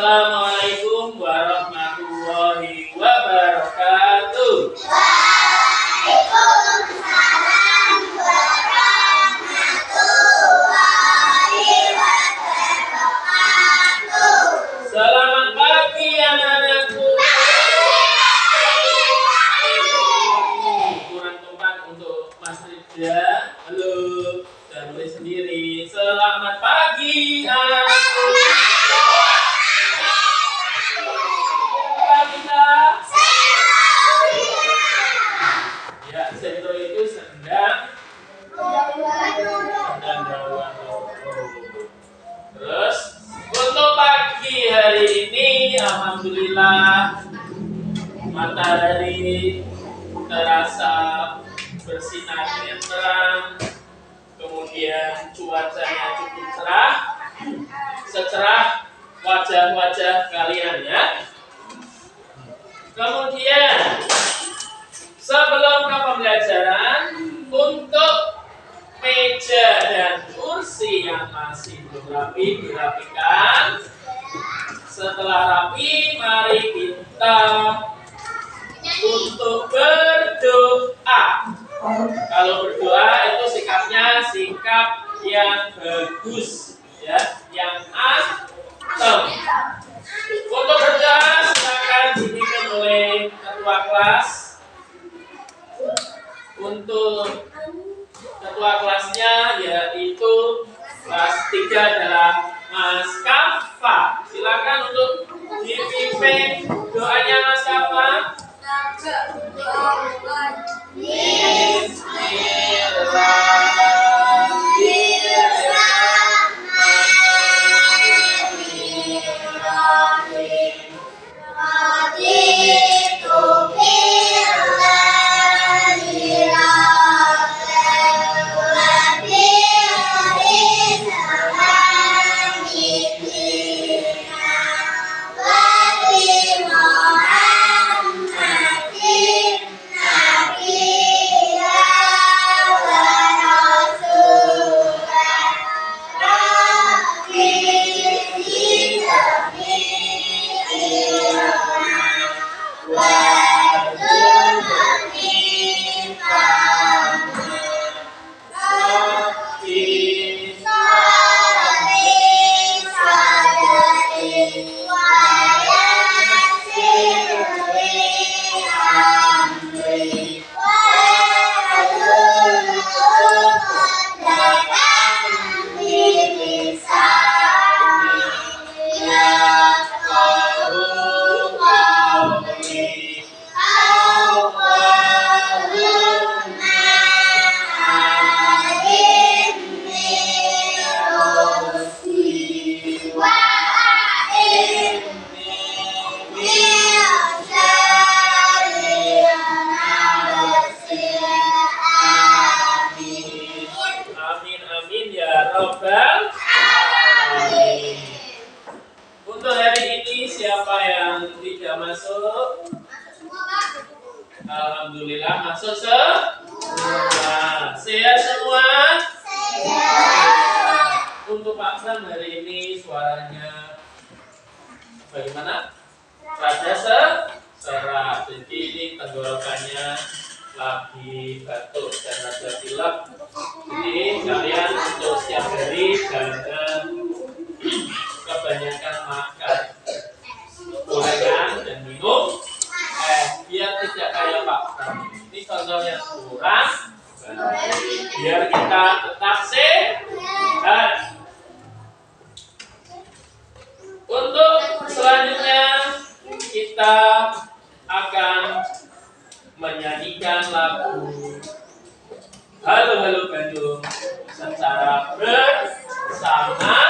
Assalamualaikum warahmatullahi wabarakatuh. Waalaikumsalam warahmatullahi wabarakatuh. Selamat pagi anak-anakku. Kurang tempat untuk Mas Rida. Halo, dan boleh sendiri. Selamat pagi anak-anakku. Ya, sentro itu sedang dawan. Terus untuk pagi hari ini, alhamdulillah matahari terasa bersinar dengan terang. Kemudian cuacanya cukup cerah, secerah wajah-wajah kalian ya. Kemudian sebelum ke pembelajaran, untuk meja dan kursi yang masih belum rapi dirapikan. Setelah rapi, mari kita untuk berdoa. Kalau berdoa itu sikapnya sikap yang bagus, ya, yang antem. Untuk berdoa silakan dipimpin oleh ketua kelas. Untuk ketua kelasnya yaitu kelas 3 adalah Mas Kafa. Silakan untuk dipimpin doanya Mas Kafa. Untuk hari ini siapa yang tidak masuk? Alhamdulillah masuk semua. Sehat semua? Untuk Pak Sam hari ini suaranya bagaimana? Rada serak. Jadi ini tenggorokannya lagi batuk dan rada pilek. Jadi kalian untuk setiap hari jangan kebanyakan makan gorengan dan minum biar tidak kayak Pak Sam. Ini contohnya kurang biar kita tetap sehat. Untuk selanjutnya kita akan menyanyikan lagu Halo Halo Bandung secara bersama-sama.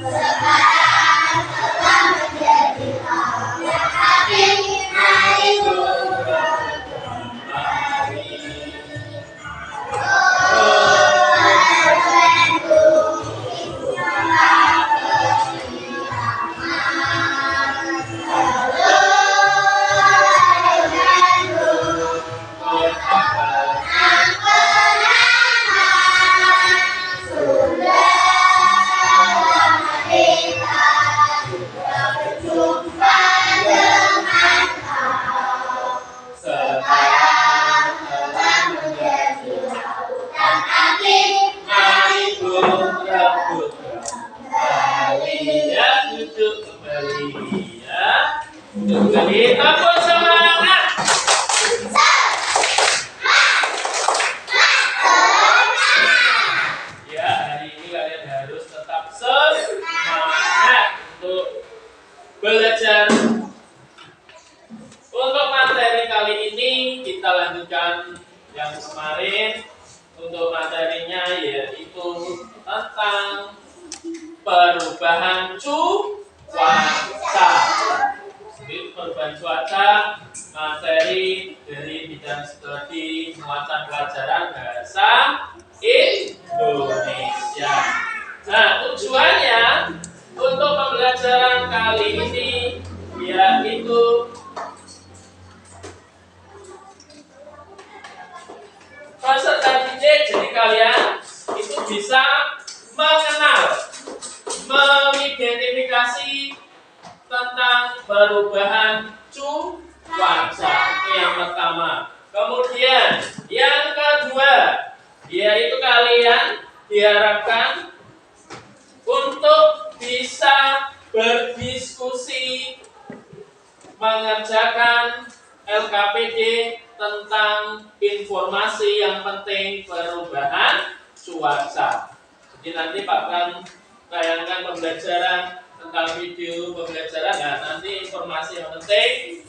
Sekarang telah menjadi tentang perubahan cuaca. Jadi perubahan cuaca materi dari bidang studi muatan pelajaran bahasa Indonesia. Nah, tujuannya untuk pembelajaran kali ini yaitu peserta didik, jadi kalian itu bisa mengenal, mengidentifikasi tentang perubahan cuaca. Itu yang pertama. Kemudian yang kedua, yaitu kalian diharapkan untuk bisa berdiskusi mengerjakan LKPD tentang informasi yang penting perubahan cuaca. Jadi nanti Pak Bram tayangkan pembelajaran tentang video pembelajaran. Nah, nanti informasi yang penting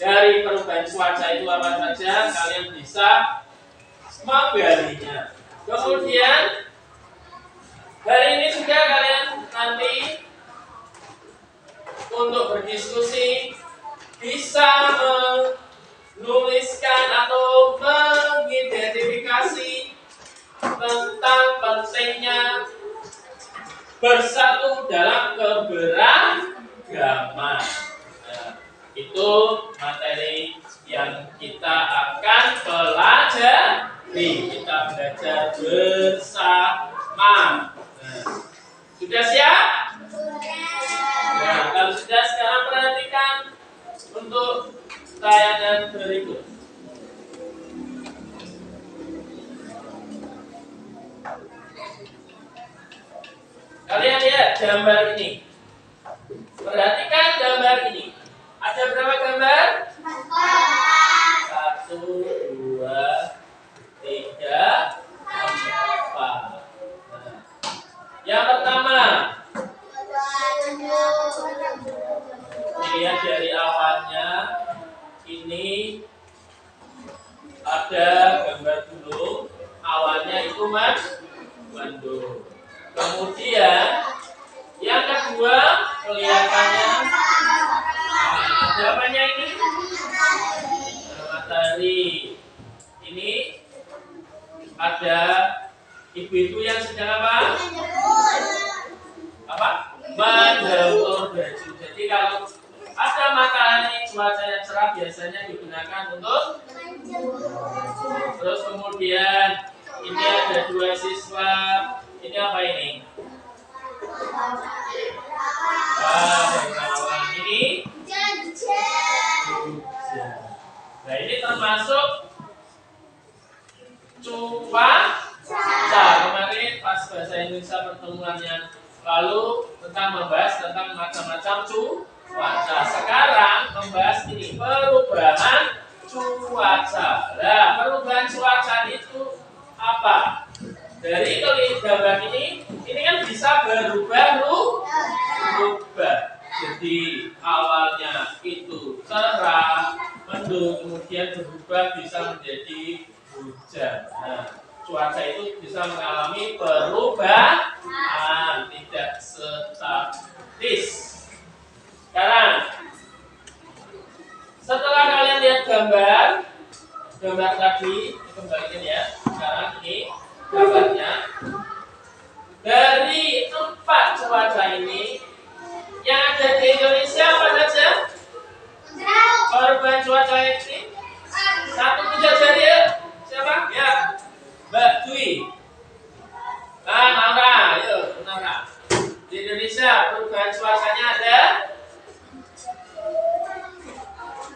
dari perubahan cuaca itu apa saja kalian bisa menggalinya. Kemudian hari ini juga kalian nanti untuk berdiskusi bisa menuliskan atau mengidentifikasi tentang pentingnya bersatu dalam keberagaman. Nah, itu materi yang kita akan pelajari. Kita belajar bersama. Nah, sudah siap? Nah, kalau sudah sekarang perhatikan untuk tayangan berikut. Kalian lihat gambar ini. Perhatikan gambar ini. Ada berapa gambar? 1, 2, 3, 4. Nah, yang pertama, lihat dari awalnya. Ini ada gambar dulu. Awalnya itu mendung. Kemudian yang kedua kelihatannya apanya ini? Matahari. Ini ada ibu-ibu yang sedang apa? Menjemur baju. Jadi kalau ada matahari cuacanya cerah biasanya digunakan untuk terus kemudian ini ada 2 siswa. Ini apa ini? Bengawan. Ini hujan. Nah, ini termasuk cuaca. Kemarin pas bahasa Indonesia pertemuan yang lalu tentang membahas tentang macam-macam cuaca. Sekarang membahas ini perubahan cuaca. Nah, perubahan cuaca itu apa? Dari gambar ini kan bisa berubah. Jadi awalnya itu cerah, mendung, kemudian berubah bisa menjadi hujan. Nah, cuaca itu bisa mengalami perubahan, tidak statis. Sekarang, setelah kalian lihat gambar tadi, kembalikan ya. Sekarang ini gambarnya. Dari 4 cuaca ini yang ada di Indonesia apa saja? Perubahan cuaca ekstrim. Satu puja jari ya. Siapa? Ya, Mbak Dwi. Nah, Nara, yuk, Nara. Di Indonesia perubahan cuacanya ada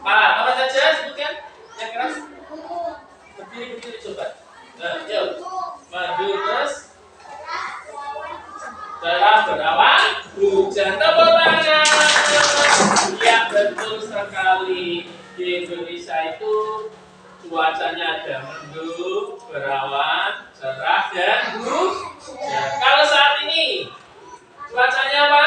apa saja? Sebutkan. Yang keras. Berdiri coba. Nah, yuk. Maju terus. Cerah berawan, hujan. Tepuk tangan. Ya, betul sekali. Di Indonesia itu cuacanya ada mendung, berawan, cerah, dan hujan. Kalau saat ini cuacanya apa?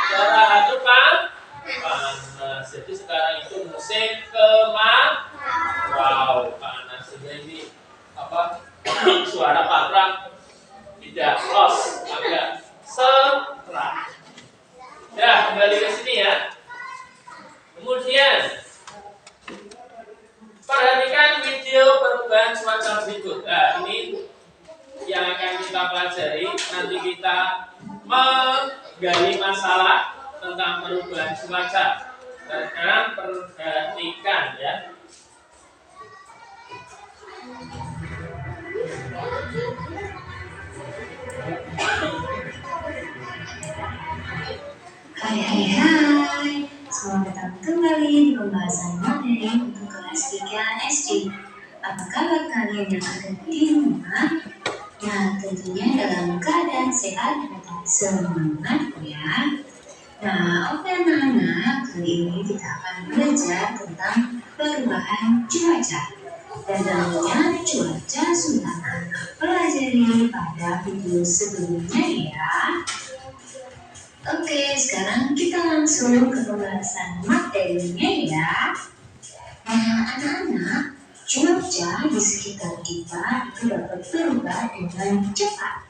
Cerah atau panas. Jadi sekarang itu musim kemarau. Panas. Jadi apa? Suara Pak Pram tidak los, agak setelah. Ya, kembali ke sini ya. Kemudian perhatikan video perubahan cuaca berikut. Nah, ini yang akan kita pelajari. Nanti kita menggali masalah tentang perubahan cuaca. Sekarang perhatikan ya. Hai, selamat datang kembali di pembahasan materi untuk kelas 3 SD. Apa kabar kalian yang ada di rumah? Nah, tentunya dalam keadaan sehat dan semangat ya. Nah, oke anak-anak, kali ini kita akan belajar tentang perubahan cuaca. Dan tentunya cuaca sudah anak pelajari pada video sebelumnya ya. Oke, sekarang kita langsung ke pembahasan materinya ya. Nah, anak-anak, cuaca di sekitar kita itu dapat berubah dengan cepat.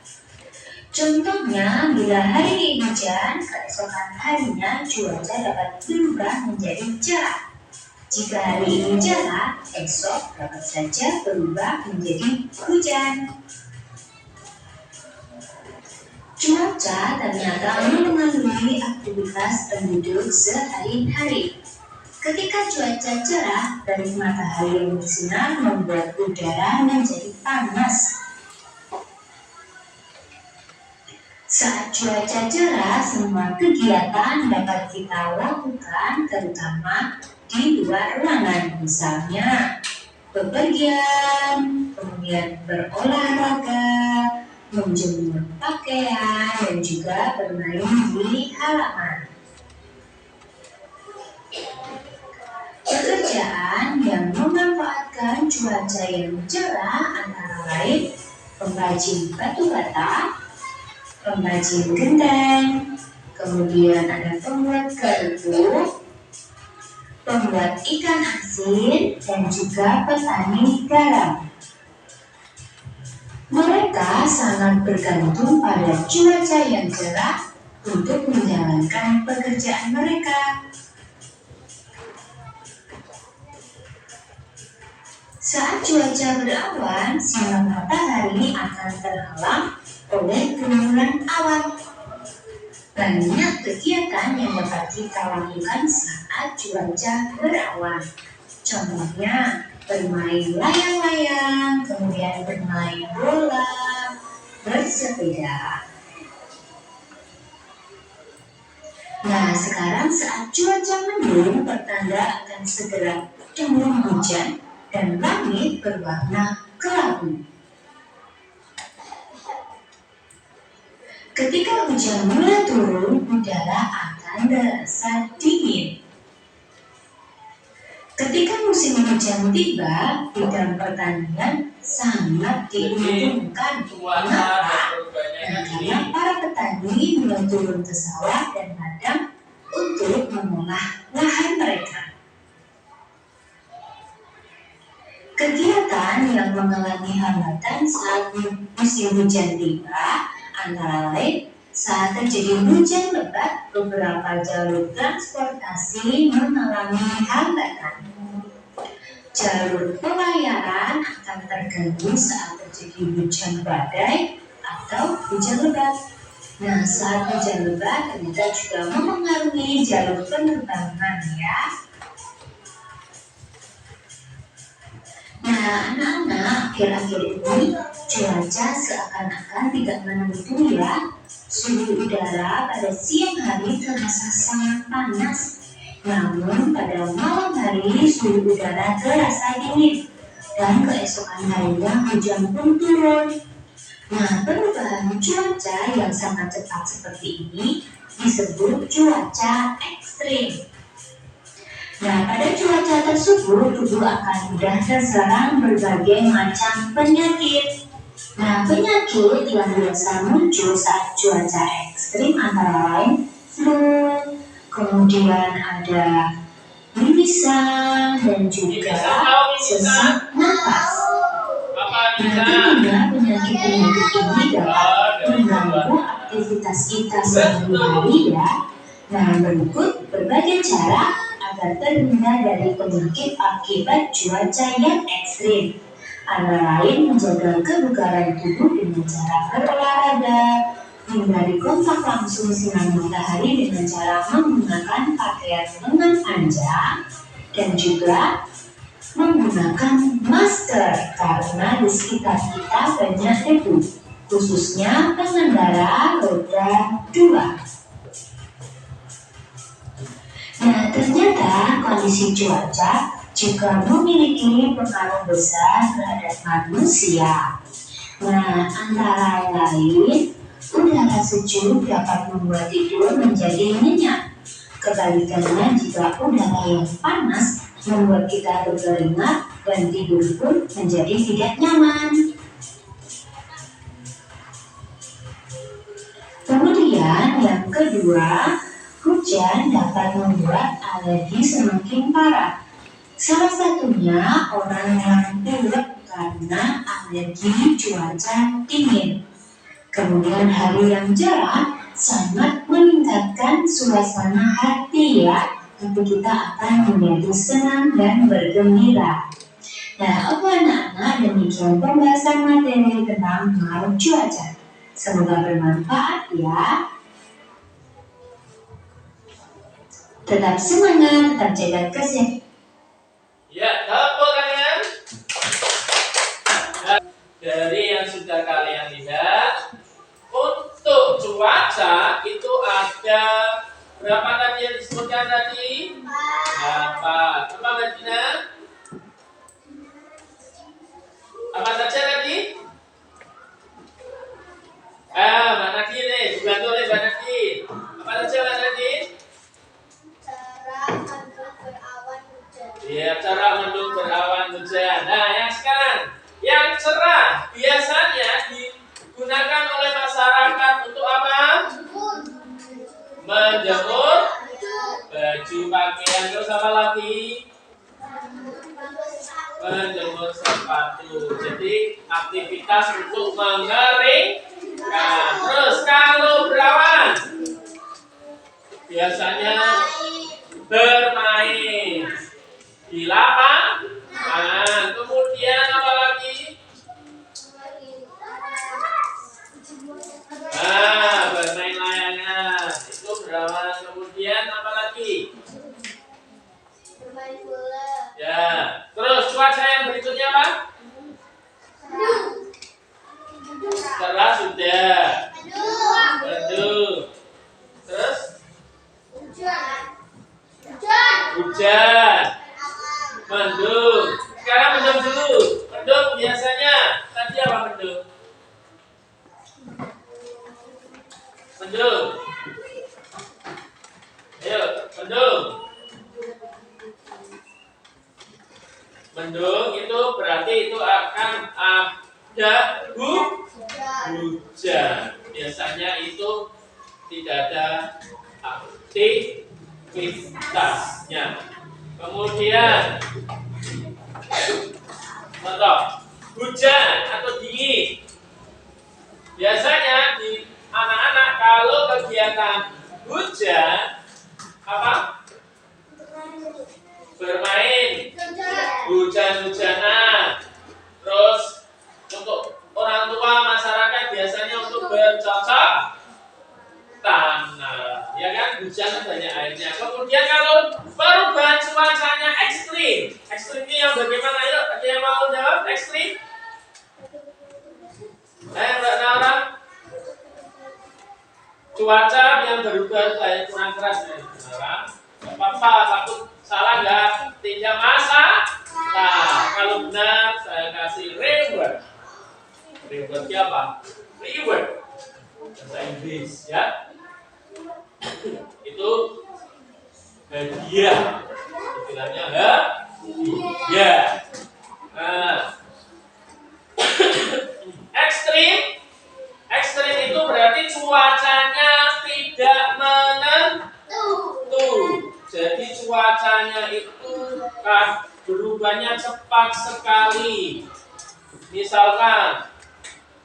Contohnya, bila hari ini hujan, keesokan harinya cuaca dapat berubah menjadi cerah. Jika hari ini cerah, esok dapat saja berubah menjadi hujan. Cuaca ternyata mempengaruhi aktivitas penduduk sehari-hari. Ketika cuaca cerah, terik matahari yang bersinar membuat udara menjadi panas. Saat cuaca cerah, semua kegiatan dapat kita lakukan, terutama di luar ruangan, misalnya bepergian, kemudian berolahraga, menjemur pakaian, dan juga bermain di halaman. Pekerjaan yang memanfaatkan cuaca yang cerah antara lain pengrajin batu bata, pengrajin genteng, kemudian ada pembuat garpu, pembuat ikan asin, dan juga petani garam. Mereka sangat bergantung pada cuaca yang cerah untuk menjalankan pekerjaan mereka. Saat cuaca berawan, sinar matahari akan terhalang oleh gumuran awan. Banyak kegiatan yang dapat kita lakukan saat cuaca berawan. Contohnya, bermain layang-layang, kemudian bermain bola, bersepeda. Nah, sekarang saat cuaca mendung, pertanda akan segera turun hujan dan langit berwarna kelabu. Ketika hujan mulai turun, udara akan terasa dingin. Ketika musim hujan tiba, bidang pertanian sangat diuntungkan. Kenapa? Karena para petani mulai turun ke sawah dan ladang untuk mengolah lahan mereka. Kegiatan yang mengalami hambatan saat musim hujan tiba antara lain saat terjadi hujan lebat, beberapa jalur transportasi mengalami hambatan. Jalur pelayaran akan terganggu saat terjadi hujan badai atau hujan lebat. Nah, saat hujan lebat ternyata juga mempengaruhi jalur penerbangan ya. Nah, anak-anak, akhir-akhir ini cuaca seakan-akan tidak menentu ya. Suhu udara pada siang hari terasa sangat panas. Namun pada malam hari suhu udara terasa dingin. Dan keesokan harinya hujan pun turun. Nah, perubahan cuaca yang sangat cepat seperti ini disebut cuaca ekstrim. Nah, pada cuaca tersebut tubuh akan mudah terserang berbagai macam penyakit. Nah, penyakit yang biasa muncul saat cuaca ekstrim antara lain flu, kemudian ada mimisan, dan juga sesak napas. Nah, tentunya penyakit-penyakit ini dapat kita sehari-hari ya. Nah, berikut berbagai cara agar terhindar dari penyakit akibat cuaca yang ekstrim. Antara lain menjaga kebugaran tubuh dengan cara berolahraga, hindari kontak langsung sinar matahari dengan cara menggunakan pakaian lengan panjang, dan juga menggunakan masker karena di sekitar kita banyak debu, khususnya pengendara roda 2. Nah, ternyata kondisi cuaca juga memiliki pengaruh besar terhadap manusia. Nah, antara lain, udara sejuk dapat membuat tidur menjadi nyenyak. Kebalikannya, jika udara yang panas membuat kita berkeringat dan tidur pun menjadi tidak nyaman. Kemudian yang kedua, hujan dapat membuat alergi semakin parah. Salah satunya orang yang pilek karena alergi cuaca dingin. Kemudian hari yang cerah sangat meningkatkan suasana hati ya. Tapi kita akan menjadi senang dan bergembira. Nah, oke anak-anak, demikian pembahasan materi tentang pengaruh cuaca. Semoga bermanfaat ya. Tetap semangat, tetap jaga kesehatan. Ya, tepuk tangan. Dari yang sudah kalian lihat, untuk cuaca itu ada berapa tadi yang disebutkan tadi? Apa? Coba Mbak Gina. Apa saja tadi? Mbak Nadine nih, dibantu oleh Mbak Nadine. Apa saja Mbak Nadine? Ya, cara mendung berawan hujan. Nah, yang sekarang, yang cerah biasanya digunakan oleh masyarakat untuk apa? Menjemur baju, pakaian, terus apa lagi? Menjemur sepatu. Jadi aktivitas untuk mengeringkan. Terus kalau berawan, biasanya bermain di lapangan. Kemudian apa lagi? Bermain layangan. Itu berawan. Kemudian apa lagi? Bermain bola. Ya. Terus cuaca yang berikutnya apa? Cerah sudah. Mendung. Terus? Hujan. Mendung. Sekarang mendung dulu. Mendung biasanya tadi apa mendung? Mendung. Ayo, mendung. Mendung itu berarti itu akan ada hujan. Biasanya itu tidak ada aktivitasnya. Kemudian contoh hujan atau dingin. Biasanya di anak-anak kalau kegiatan hujan apa? Bermain, hujan-hujanan. Terus untuk orang tua masyarakat biasanya untuk bercocok tanam, ya kan? Hujan kan banyak airnya. Kemudian kalau perubahan cuacanya ekstrim, ekstrim ini yang bagaimana? Yuk, ada yang mau jawab ekstrim? Mbak Nara, cuaca yang berubah kayak kurang keras nih, Nara. Apa takut salah nggak? Tidak masalah. Nah, kalau benar saya kasih reward. Rewardnya apa? Reward. Bahasa Inggris ya. Itu hadiah. Istilahnya hadiah. Nah, ekstrim itu berarti cuacanya tidak menentu. Jadi cuacanya itu berubahnya cepat sekali. Misalkan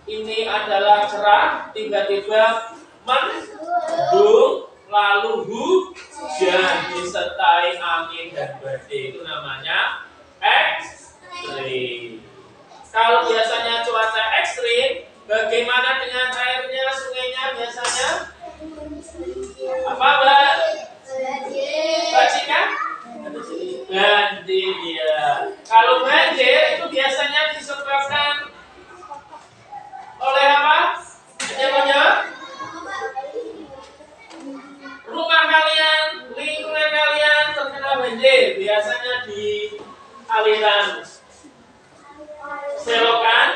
ini adalah cerah, tiba-tiba mendung, lalu hujan disertai angin dan badai. Itu namanya ekstrim. Kalau biasanya cuaca ekstrim, bagaimana dengan airnya, sungainya biasanya? Apa, Mbak? Mbak Cika? Banjir, ya. Kalau banjir itu biasanya disebabkan oleh apa? Ada yang mau jawab? Rumah kalian, lingkungan kalian terkena banjir, biasanya di aliran selokan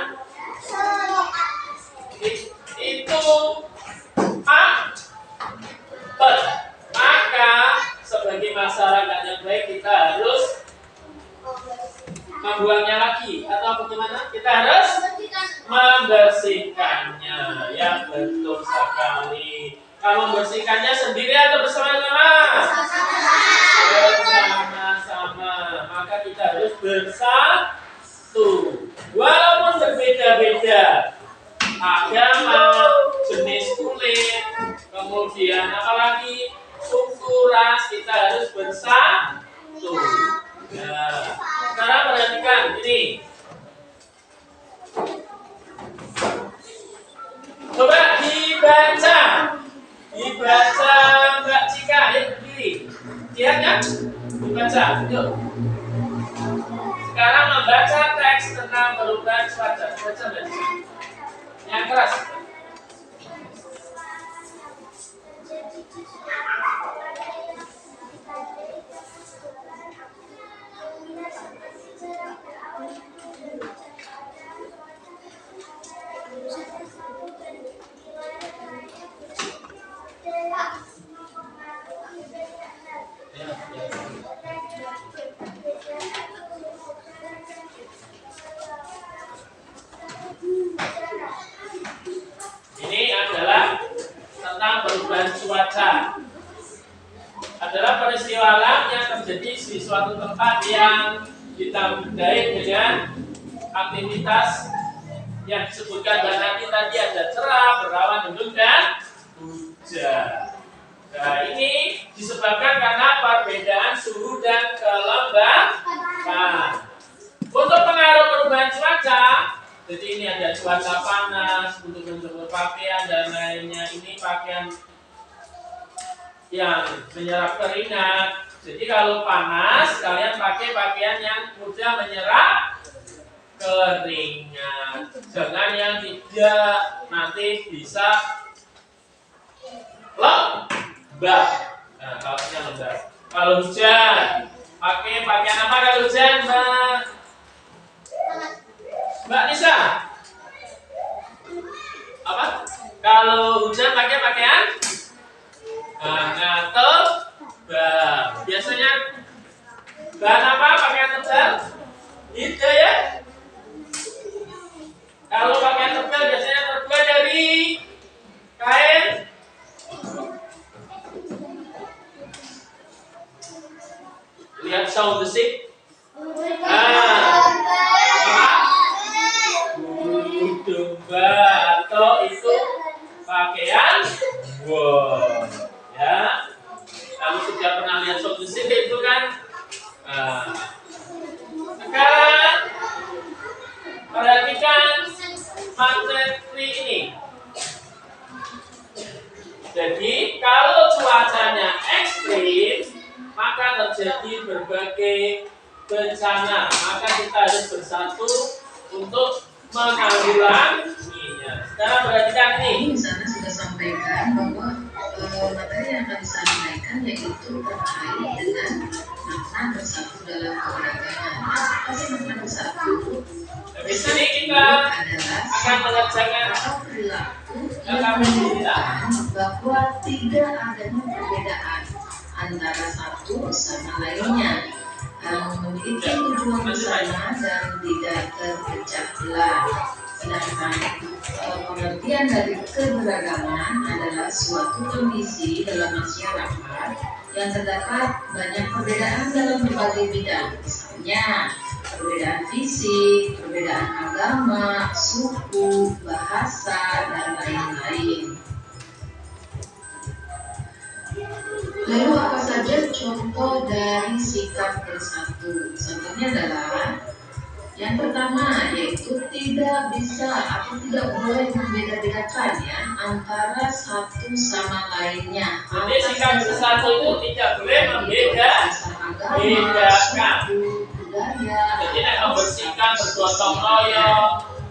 itu maka sebagai masyarakat yang baik kita harus membuangnya lagi atau bagaimana? Kita harus membersihkannya. Ya, betul sekali. Kalau membersihkannya sendiri atau bersama-sama? Bersama-sama. Maka kita harus bersatu. Walaupun berbeda-beda agama, jenis kulit, kemudian apalagi suku, ras, kita harus bersatu. Nah, sekarang perhatikan ini. Coba dibaca Mbak Cika, ya berdiri. Lihat kan? Dibaca, yuk. Sekarang membaca teks tentang perubahan cuaca. Baca Mbak Cika. Yang keras. Ini adalah tentang perubahan cuaca. Adalah peristiwa alam yang terjadi di suatu tempat yang ditandai dengan aktivitas yang disebutkan dan nanti tadi ada cerah, berawan, mendung, dan hujan. Nah, ini disebabkan karena perbedaan suhu dan kelembapan. Untuk pengaruh perubahan cuaca, jadi ini ada cuaca panas, untuk menjemur pakaian dan lainnya. Ini pakaian yang menyerap keringat. Jadi kalau panas, kalian pakai pakaian yang mudah menyerap keringat. Jangan yang tidak, nanti bisa lembab. Nah, kalau lembab. Kalau hujan, pakai pakaian apa kalau hujan, Mbak Nisa? Apa? Kalau hujan pakai pakaian hangat tebal. Biasanya bahan apa pakaian tebal? Itu ya. Kalau pakaian tebal biasanya terbuat dari kain lihat sound besi. Domba atau itu pakaian wow ya. Kamu sudah pernah lihat sound besi itu kan? Sekarang perhatikan materi ini. Jadi kalau cuacanya ekstrim, maka terjadi berbagai bencana. Maka kita harus bersatu untuk menanggulanginya. Sekarang perhatikan ini. Di sana sudah sampaikan bahwa materi yang akan disampaikan yaitu terkait dengan makna bersatu dalam keberagaman. Apa sih makna bersatu? Di sini kita akan mengerjakan perilaku yang menunjukkan bahwa tidak adanya perbedaan antara satu sama lainnya, memiliki tujuan bersama dan tidak terpecah belah. Sedangkan pengertian dari keberagaman adalah suatu kondisi dalam masyarakat yang terdapat banyak perbedaan dalam berbagai bidang, misalnya perbedaan fisik, perbedaan agama, suku, bahasa, dan lain-lain. contoh dari sikap bersatu. Contohnya adalah yang pertama, yaitu tidak bisa atau tidak boleh membeda-bedakan ya antara satu sama lainnya. Jadi sikap bersatu itu tidak boleh membedakan. Budaya. Jadi nek bersikap bergotong royong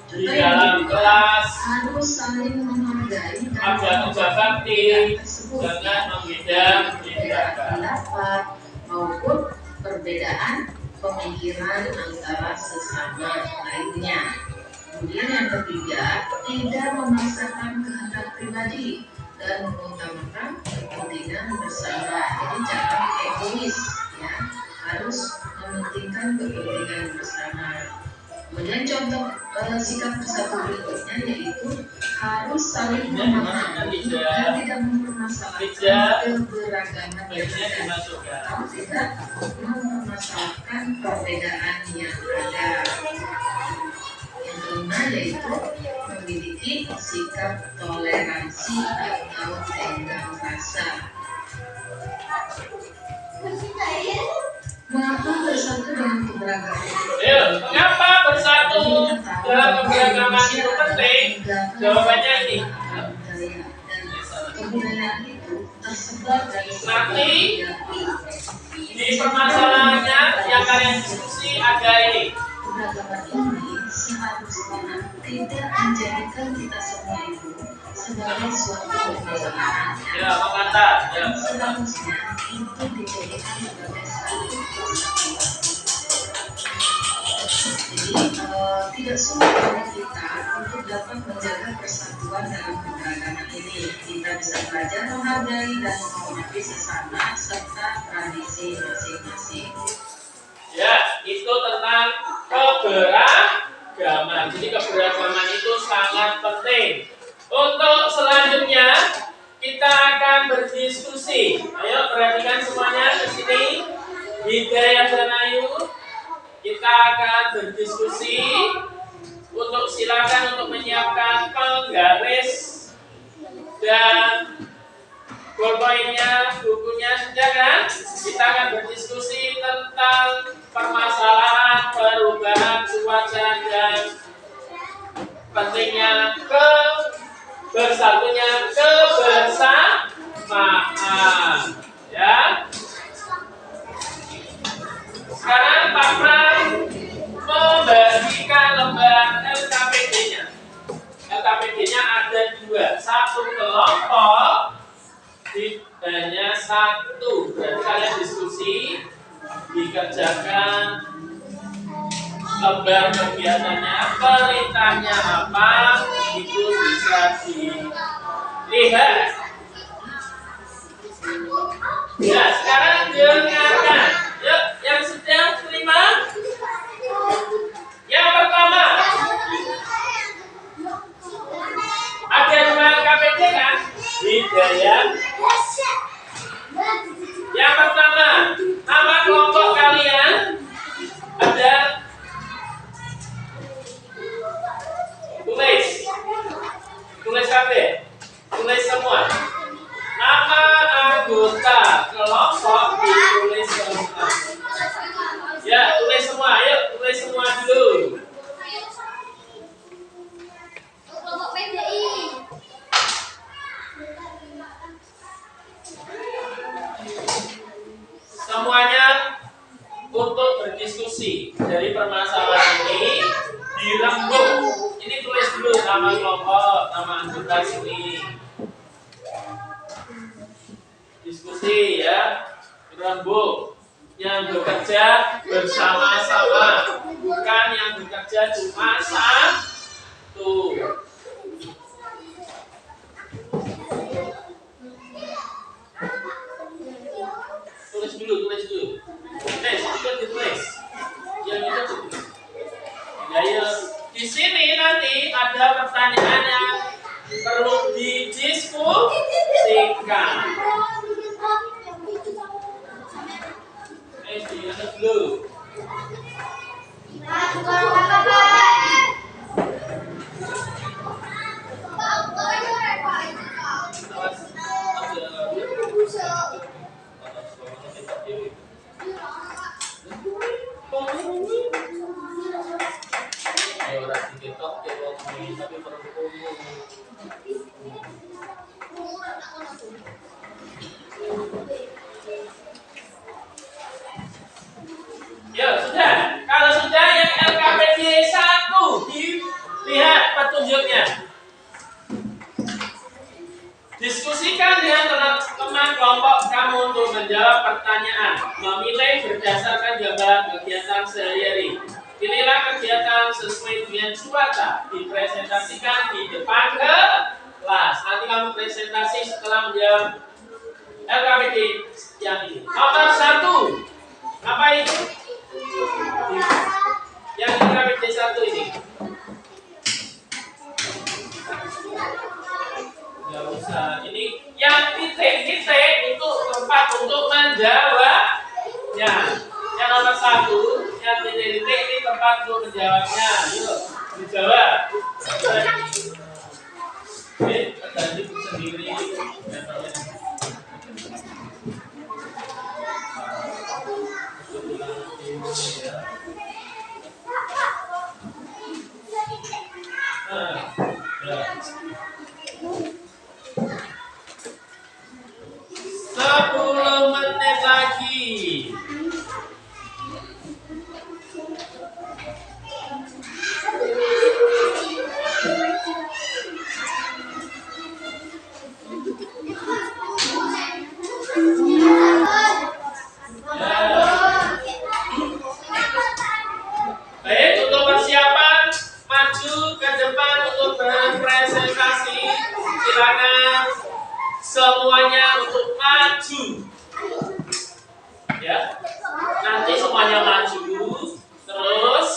di dalam kelas, harus saling menghargai dan ada kerja bakti, tersebut. jangan Perbedaan membeda-bedakan. pendapat maupun perbedaan pemikiran antara sesama lainnya. Kemudian yang ketiga, tidak memaksakan kehendak pribadi dan mengutamakan kepentingan bersama. Jadi jangan egois ya, harus mementingkan kepentingan bersama. Kemudian contoh sikap bersatu berikutnya yaitu harus saling memahami dan tidak mempermasalahkan keberagaman yang Baiknya ada dimasukkan. atau tidak mempermasalahkan perbedaan yang ada. Yang kelima yaitu memiliki sikap toleransi atau tenggang rasa. Mengapa bersatu dengan keberagaman? Ayo, mengapa bersatu dalam keberagaman itu penting? Jawabannya ini. Kebudayaan itu tersebar dari Nanti di permasalahannya yang kalian diskusi ada ini. keberagaman ini seharusnya tidak menjadikan kita semua itu sebagai suatu permasalahan. Ya, mengatakan. Ya, Seharusnya itu dijadikan sebagai satu kesatuan. Jadi tidak sulit bagi kita untuk dapat menjaga persatuan dalam keberagaman ini. Kita bisa belajar menghargai dan menghormati sesama serta tradisi masing-masing. Ya, itu tentang keberagaman. Jadi keberagaman itu sangat penting. Untuk selanjutnya kita akan berdiskusi. Ayo perhatikan semuanya ke sini. Hidayah dan Ayu. Kita akan berdiskusi. Untuk silakan untuk menyiapkan penggaris dan bolpoinnya, bukunya sudah kan? Kita akan berdiskusi tentang permasalahan perubahan cuaca dan pentingnya bersatunya kebersamaan. Ya. Sekarang Pak Pram membagikan lembar LKPD-nya. LKPD-nya ada 2, satu kelompok hanya 1. Berarti kalian diskusi, dikerjakan lembar kegiatannya, perintahnya apa, itu bisa dilihat. Ya, sekarang dengarkan. Yuk, yang sudah terima. Yang pertama, ada 2 LKPD kan? Hidayah. Yang pertama, nama kelompok kalian ada tulis kabeh, tulis semua. Nama anggota kelompok ditulis semua. Ya, tulis semua. Ayo, tulis semua dulu. Kelompok PDI. Semuanya untuk berdiskusi dari permasalahan ini dirembuk. Ini tulis dulu nama kelompok, nama anggota sini. Diskusi ya, dirembuk. Yang bekerja bersama-sama, bukan yang bekerja cuma satu. Tulis dulu. Itu ditulis. Yang itu ditulis. Ya, di sini nanti ada pertanyaan yang perlu didiskusikan. Dianggap dulu. Awas, Diskusikan dengan teman-teman kelompok kamu untuk menjawab pertanyaan. Memilih berdasarkan gambaran kegiatan sehari-hari. Pilihlah kegiatan sesuai dengan cuaca. Dipresentasikan di depan kelas. Nanti kamu presentasi setelah menjawab LKPD yang ini. Nomor 1. Apa itu? Yang LKPD 1 ini. Nggak usah. Ini yang titik-titik itu tempat untuk menjawabnya. Yang nomor 1, yang titik-titik ini tempat untuk menjawabnya. Yuk, dijawab. Oke, tadi sendiri. Sepuluh menit lagi. Baik, untuk persiapan maju ke depan untuk berpresentasi. Silakan semuanya untuk maju. Ya. Nanti semuanya maju. Terus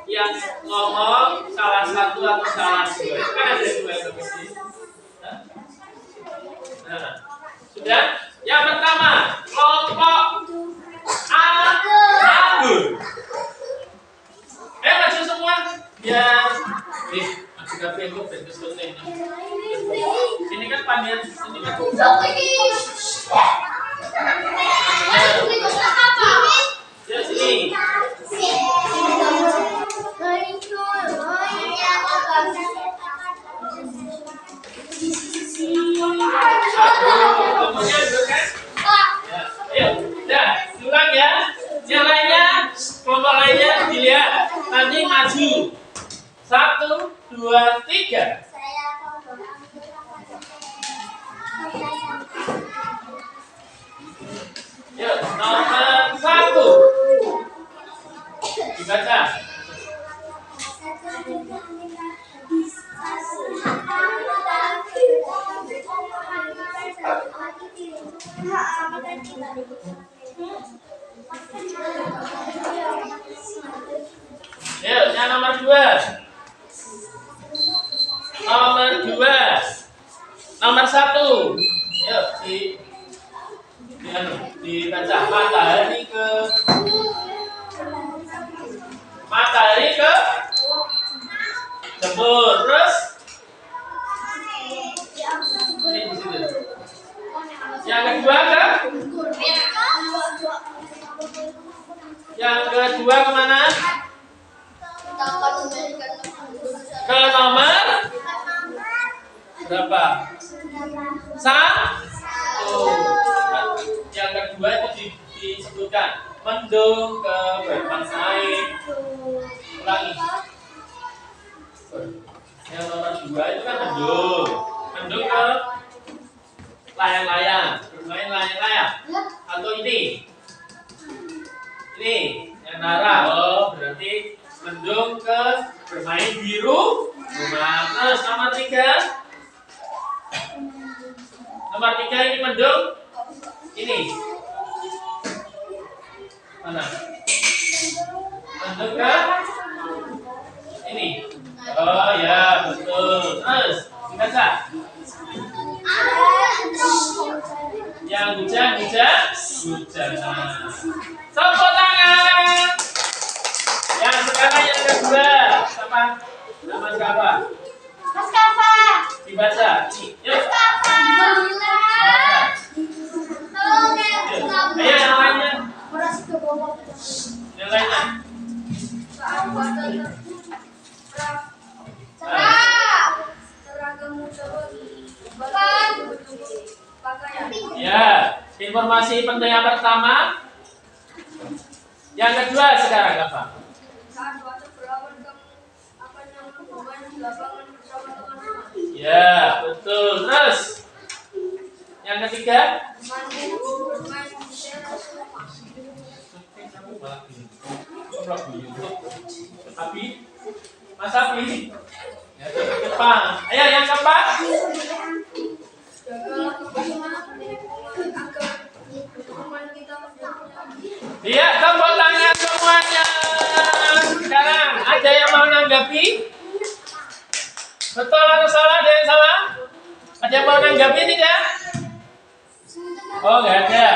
yang ngomong salah satu atau salah dua. Itu kan ada dua sih. Nah, sudah? Yang pertama, kelompok Anggur. Maju semua. Biar maju ke Facebook dan kesulitan. Ini kan panian, ini kan ya sini. Kemudian kan? Ya, ayo, dah, ulang ya. Yang lainnya, kelompok lainnya dilihat. Nanti maju. 1, 2, 3. Yuk, nomor 1. Dibaca. Yuk, yang nomor 2. Nomor 2. Nomor 1. Yuk, dibaca. Matahari ke jemur. Terus ini di situ. Yang kedua ke? Yang kedua kemana? Ke nomor berapa? 1. Yang kedua itu disebutkan mendung ke berpas air. Ulangi. Yang nomor 2 itu kan mendung. Mendung ke layang-layang, bermain layang-layang. Atau ini yang Nara. Oh, berarti mendung ke bermain di rumah. Terus nomor 3. Nomor 3 ini mendung. Ini mana? Mendung ke ini. Oh ya, betul. Terus dibaca. Yang hujan. Tepuk tangan. Yang sekarang yang kedua. Siapa? Nama siapa? Mas Kafa. Dibaca. Yuk. Ayo yang lainnya. Yang lainnya. Ya, informasi penting yang pertama. Yang kedua sekarang apa? Ya, betul. Terus ketiga. Abi, Mas Abi. Ya, Jepang. Ayo yang keempat. Iya, tepuk tangan semuanya. Sekarang ada yang mau menanggapi? Betul atau salah? Ada yang salah? Ada yang mau menanggapi tidak? Oh, nggak ada.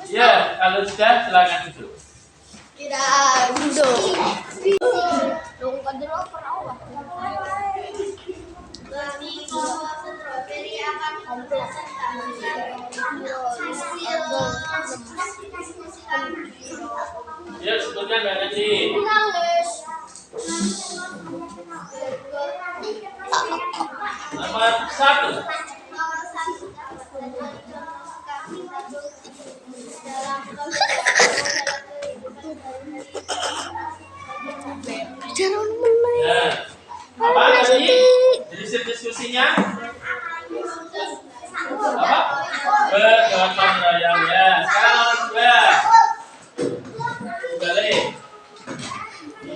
Ya, kalau sudah silakan duduk. Tidak duduk. Dong kadro perawa. Strawberry akan Ya, sebutkan Mbak Nanti. Nomor 1. Ya. Apa tadi? Jadi diskusinya? Apa? Bergotong royong ya. Sekarang nomor 2. Balik.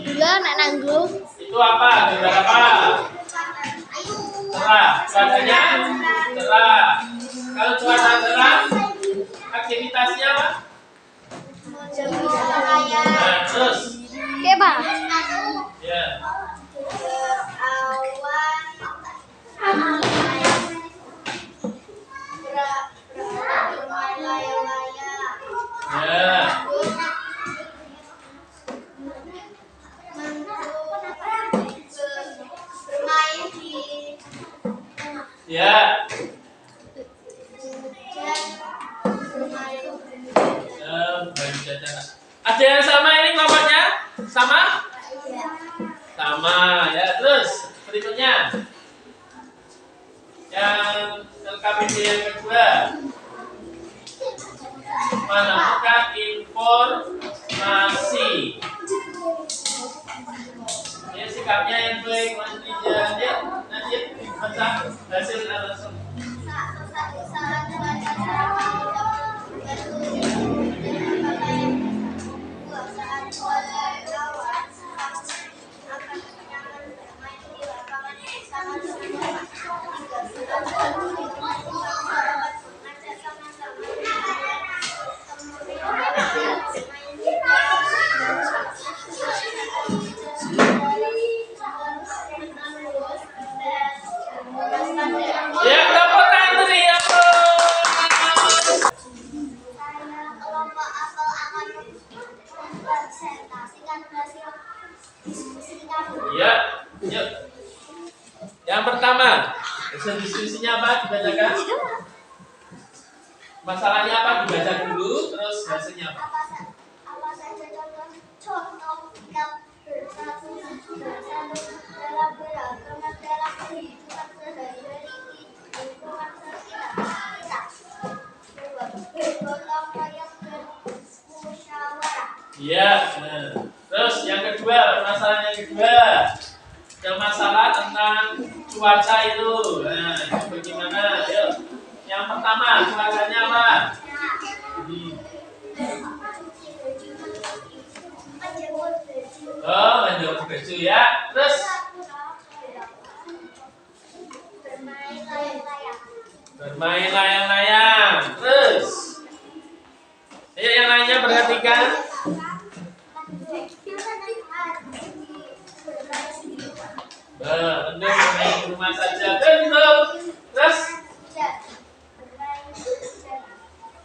Juga nak nanggung. Itu apa? Gambar apa? Cerah. Cuacanya? Cerah. Kalau cuaca cerah, aktivitasnya apa? Nah, terus. Keba. Ya. Ya. Ya. Ada yang sama ini kelompoknya? Sama? Sama. Ya, terus berikutnya. Yang LKPD yang kedua. Menemukan informasi. Ya, sikapnya yang baik, nanti baca hasil langsung. Ya, tepuk tangan meriah. Kelompok apel akan mempresentasikan hasil diskusi kami. Ya, yuk. Yang pertama, hasil diskusinya apa? Dibacakan. Masalahnya apa? Dibaca dulu, terus hasilnya apa? Apa saja contoh yang bersatu dalam beragam dalam kehidupan sehari-hari lingkungan sekitar kita. Bergotong royong dan musyawarah. Iya, nah. Terus yang kedua, permasalahan yang kedua, yang masalah tentang cuaca itu. Nah, itu bagaimana? Yuk. Yang pertama, cuacanya apa? Oh, menjemur baju ya. Terus bermain layang-layang. Terus, ayo yang lainnya perhatikan. Mending bermain di rumah saja. Betul. Terus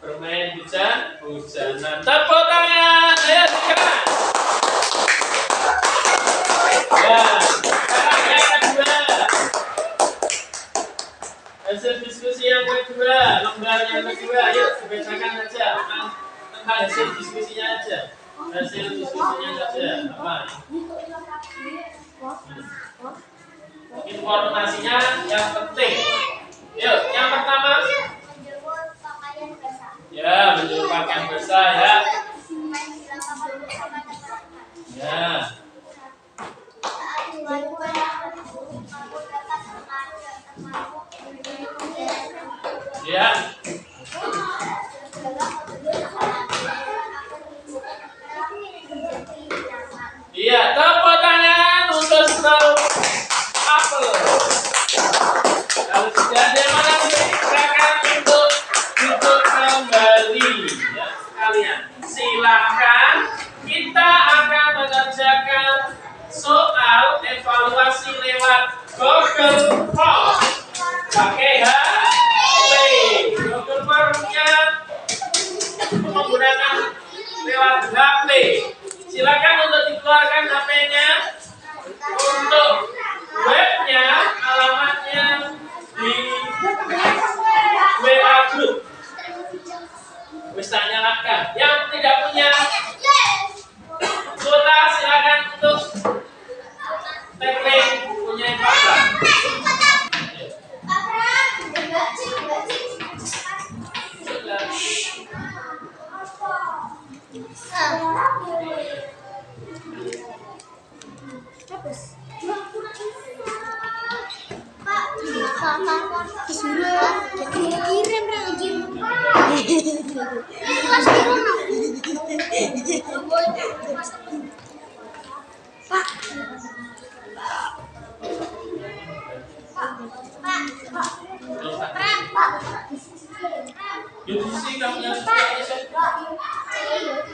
bermain hujan-hujanan. Tepuk tangan. Ayo sekarang. Ya, sekarang yang kedua. Hasil diskusi yang kedua, lembar yang kedua. Yuk, dibacakan aja tentang hasil diskusinya aja. Hasil diskusinya saja. Apa? Informasinya yang penting. Yuk, yang pertama. Ya, menjemur pakaian basah ya. Ya. Ya. Iya, tepuk tangan untuk Snow Apple. Kalau sudah ada mana silakan untuk duduk kembali ya sekalian. Silakan kita akan mengerjakan soal evaluasi lewat Google Form. Pakai HP. Google Form-nya menggunakan lewat HP. Silakan untuk dikeluarkan HP-nya. Untuk webnya, alamatnya di WA Group. Bisa nyalakan. Yang tidak punya kuota silakan untuk tag punya Pak.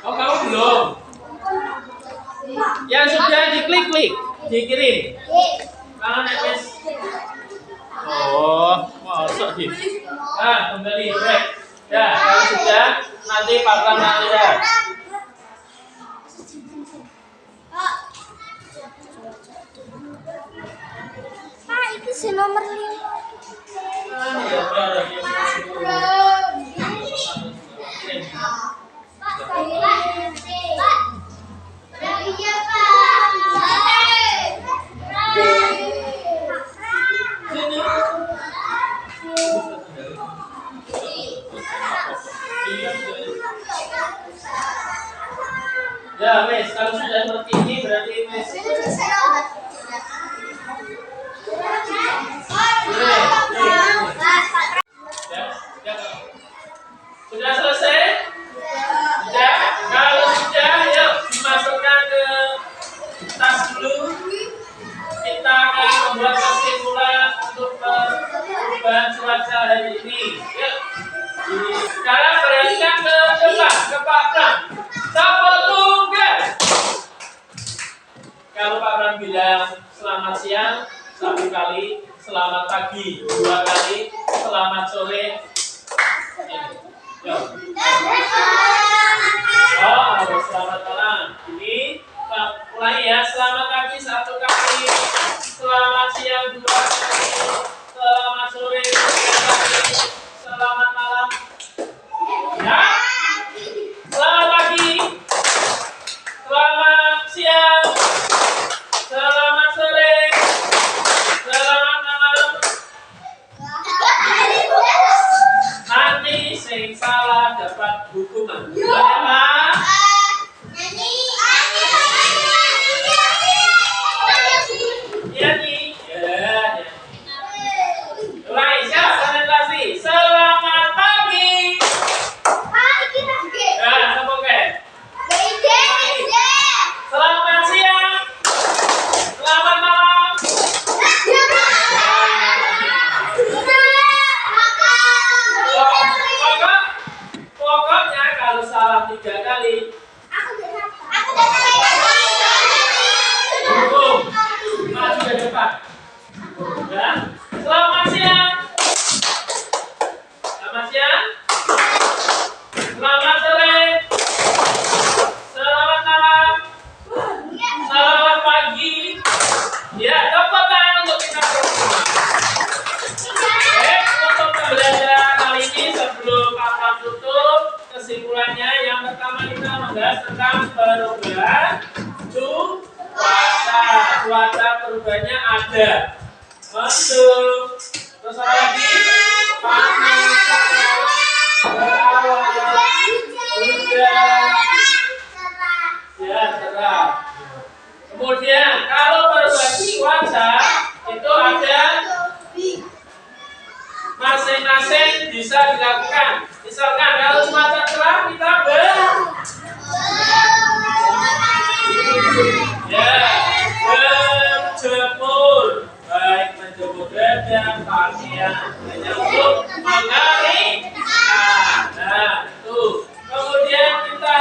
Oh, kamu belum? Yang sudah diklik, dikirim. Kalau nemes. Oh, masuk sih. Nah, kembali, baik. Ya, kalau sudah, nanti Pak Pram lihat. Pak, itu si nomor 5. Ya, wes, kalau sudah seperti ini berarti wes. Sudah selesai? Sudah? Kalau sudah, yuk dimasukkan ke tas dulu. Kita akan membuat kesimpulan untuk perubahan cuaca hari ini. Yuk. Sekarang perhatikan ke depan, ke Pak Pram. Tepuk tunggal. Kalau Pak Pram bilang selamat siang 1 kali, selamat pagi 2 kali, selamat sore. Yuk. Oh, harus selamat malam. Ini mulai ya. Selamat pagi 1 kali, selamat siang 2 kali, selamat sore 3 kali, selamat malam. Ya. Selamat pagi, selamat siang, selamat sore, selamat malam. Nanti sing salah dapat hukuman. Apa? Nyanyi. Ya. Mulai siap konsentrasi. Selamat pagi. Ya, semoga. Selamat siang. Selamat malam. Pokoknya kalau salah 3 kali hukum. Maju ke depan. Ya. Selamat siang. Selamat siang. Selamat sore. Selamat malam. Selamat pagi. Ya, tepuk tangan untuk kita semua. Untuk pembelajaran kali ini sebelum Pak Pram tutup, kesimpulannya yang pertama kita membahas tentang perubahan cuaca. Cuaca perubahannya ada mendung, terus apa lagi? Panas, berawan, hujan, ya cerah. Kemudian kalau perubahan cuaca itu ada masing-masing bisa dilakukan. Misalkan kalau cuaca cerah kita berjemur, baik menjemur bebek, pakaian, hanya untuk mengalihkan. Nah, itu. Kemudian kita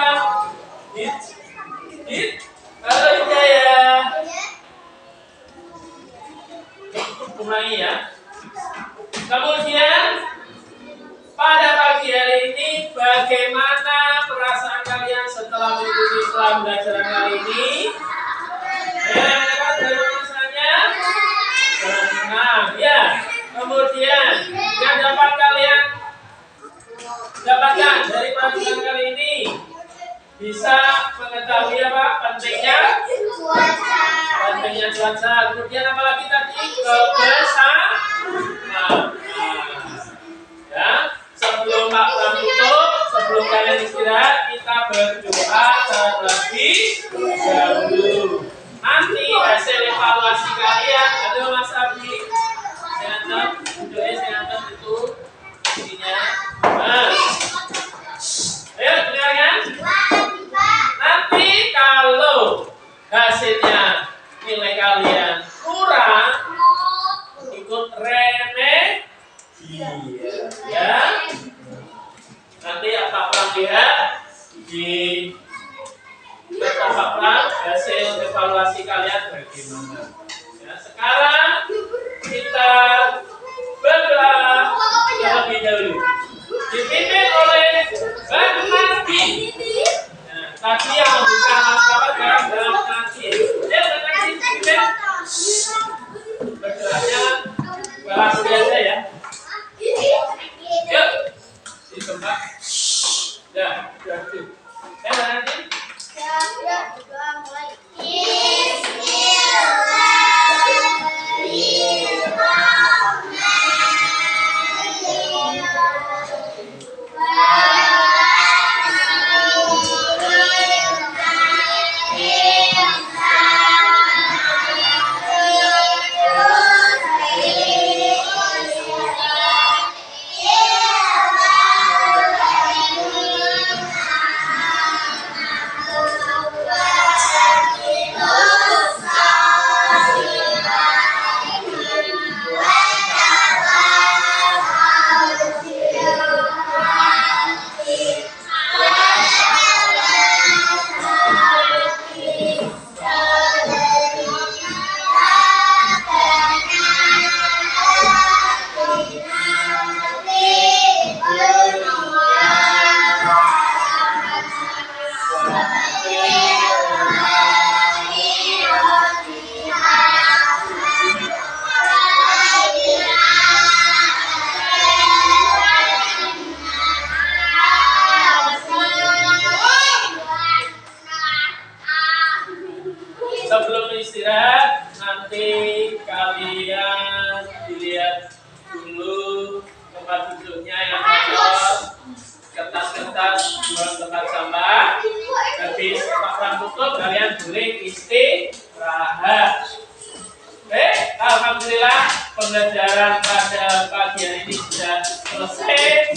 kalau Hidayah ulangi ya. Kemudian pada pagi hari ini bagaimana perasaan kalian setelah mengikuti pembelajaran kali ini? Ya, kan rasanya senang ya. Kemudian yang dapat kalian dapatkan dari pelajaran kali ini bisa mengetahui apa pentingnya cuaca. Kemudian apalagi tadi kebersamaan. Ya, sebelum Pak Pram tutup, sebelum kalian istirahat, kita berdoa terlebih dahulu. Nanti hasil evaluasi kalian ada Mas Abi. Saya nonton itu isinya. Ayo dengarkan. Nanti kalau hasilnya nilai kalian kurang, ikut remeh. Iya, ya. Nanti Pak Pram lihat di Pak Pram hasil evaluasi kalian bagaimana. Ya, sekarang kita berdoa terlebih dahulu. Dipimpin oleh Bang Nabi. Nah, tadi yang membuka masalah dalam Nabi. Ya, Bang Nabi, pimpin. Berdoanya balas biasa ya. Yuk, di tempat. Ya, berarti. Bang Nabi. Sebelum istirahat, nanti kalian dilihat dulu tempat duduknya yang kotor, kertas-kertas buang tempat sampah. Habis Pak Pram tutup, kalian boleh istirahat. Oke, alhamdulillah pembelajaran pada pagi hari ini sudah selesai.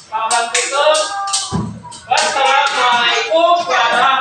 Pak Pram tutup. Wassalamualaikum warahmatullahi wabarakatuh.